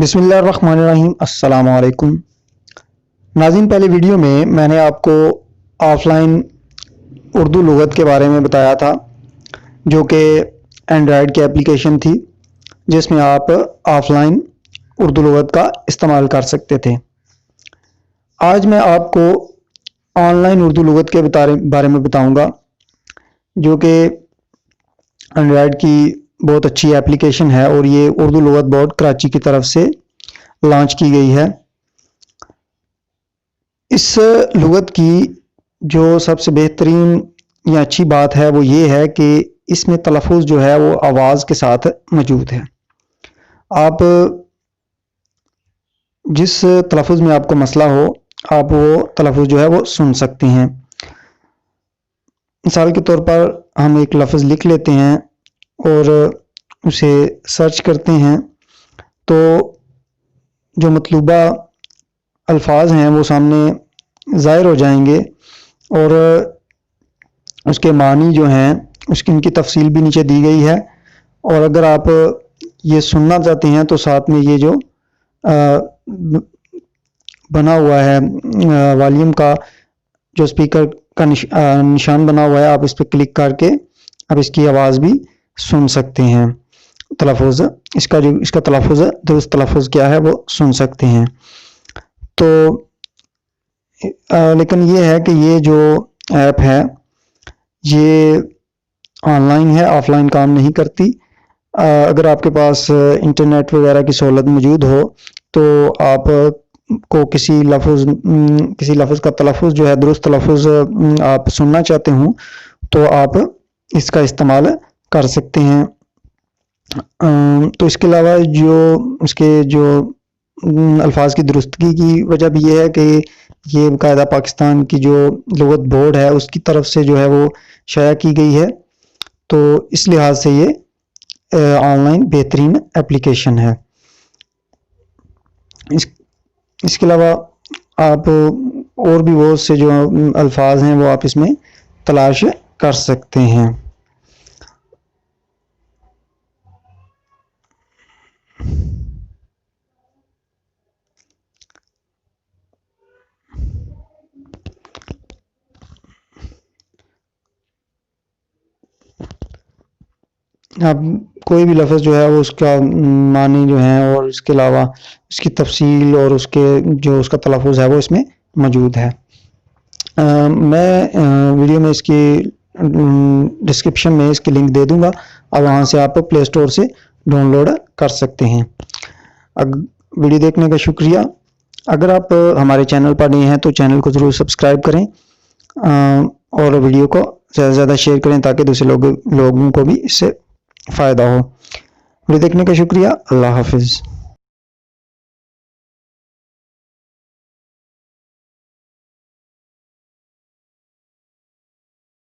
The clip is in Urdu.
بسم اللہ الرحمن الرحیم۔ السلام علیکم ناظرین، پہلے ویڈیو میں نے آپ کو آف لائن اردو لغت کے بارے میں بتایا تھا، جو کہ اینڈرائیڈ کی اپلیکیشن تھی جس میں آپ آف لائن اردو لغت کا استعمال کر سکتے تھے۔ آج میں آپ کو آن لائن اردو لغت کے بارے میں بتاؤں گا، جو کہ اینڈرائیڈ کی بہت اچھی اپلیکیشن ہے، اور یہ اردو لغت بورڈ کراچی کی طرف سے لانچ کی گئی ہے۔ اس لغت کی جو سب سے بہترین یا اچھی بات ہے وہ یہ ہے کہ اس میں تلفظ جو ہے وہ آواز کے ساتھ موجود ہے۔ آپ جس تلفظ میں آپ کو مسئلہ ہو، آپ وہ تلفظ جو ہے وہ سن سکتے ہیں۔ مثال کے طور پر ہم ایک لفظ لکھ لیتے ہیں اور اسے سرچ کرتے ہیں، تو جو مطلوبہ الفاظ ہیں وہ سامنے ظاہر ہو جائیں گے، اور اس کے معنی جو ہیں ان کی تفصیل بھی نیچے دی گئی ہے۔ اور اگر آپ یہ سننا چاہتے ہیں تو ساتھ میں یہ جو بنا ہوا ہے والیوم کا، جو اسپیکر کا نشان بنا ہوا ہے، آپ اس پہ کلک کر کے آپ اس کی آواز بھی سن سکتے ہیں۔ تلفظ اس کا تلفظ، درست تلفظ کیا ہے وہ سن سکتے ہیں۔ تو لیکن یہ ہے کہ یہ جو ایپ ہے یہ آن لائن ہے، آف لائن کام نہیں کرتی۔ اگر آپ کے پاس انٹرنیٹ وغیرہ کی سہولت موجود ہو تو آپ کو کسی لفظ کا تلفظ جو ہے، درست تلفظ آپ سننا چاہتے ہوں تو آپ اس کا استعمال کر سکتے ہیں۔ تو اس کے علاوہ جو الفاظ کی درستگی کی وجہ بھی یہ ہے کہ یہ باقاعدہ پاکستان کی جو لغت بورڈ ہے اس کی طرف سے جو ہے وہ شائع کی گئی ہے، تو اس لحاظ سے یہ آن لائن بہترین اپلیکیشن ہے۔ اس کے علاوہ آپ اور بھی بہت سے جو الفاظ ہیں وہ آپ اس میں تلاش کر سکتے ہیں۔ اب کوئی بھی لفظ جو ہے وہ اس کا معنی جو ہے، اور اس کے علاوہ اس کی تفصیل اور اس کا تلفظ ہے وہ اس میں موجود ہے۔ میں ویڈیو میں اس کی ڈسکرپشن میں اس کی لنک دے دوں گا، اور وہاں سے آپ پلے اسٹور سے ڈاؤن لوڈ کر سکتے ہیں۔ ویڈیو دیکھنے کا شکریہ۔ اگر آپ ہمارے چینل پر نئے ہیں تو چینل کو ضرور سبسکرائب کریں، اور ویڈیو کو زیادہ سے زیادہ شیئر کریں تاکہ دوسرے لوگوں کو بھی اس سے فائدہ ہو۔ ویڈیو دیکھنے کا شکریہ۔ اللہ حافظ۔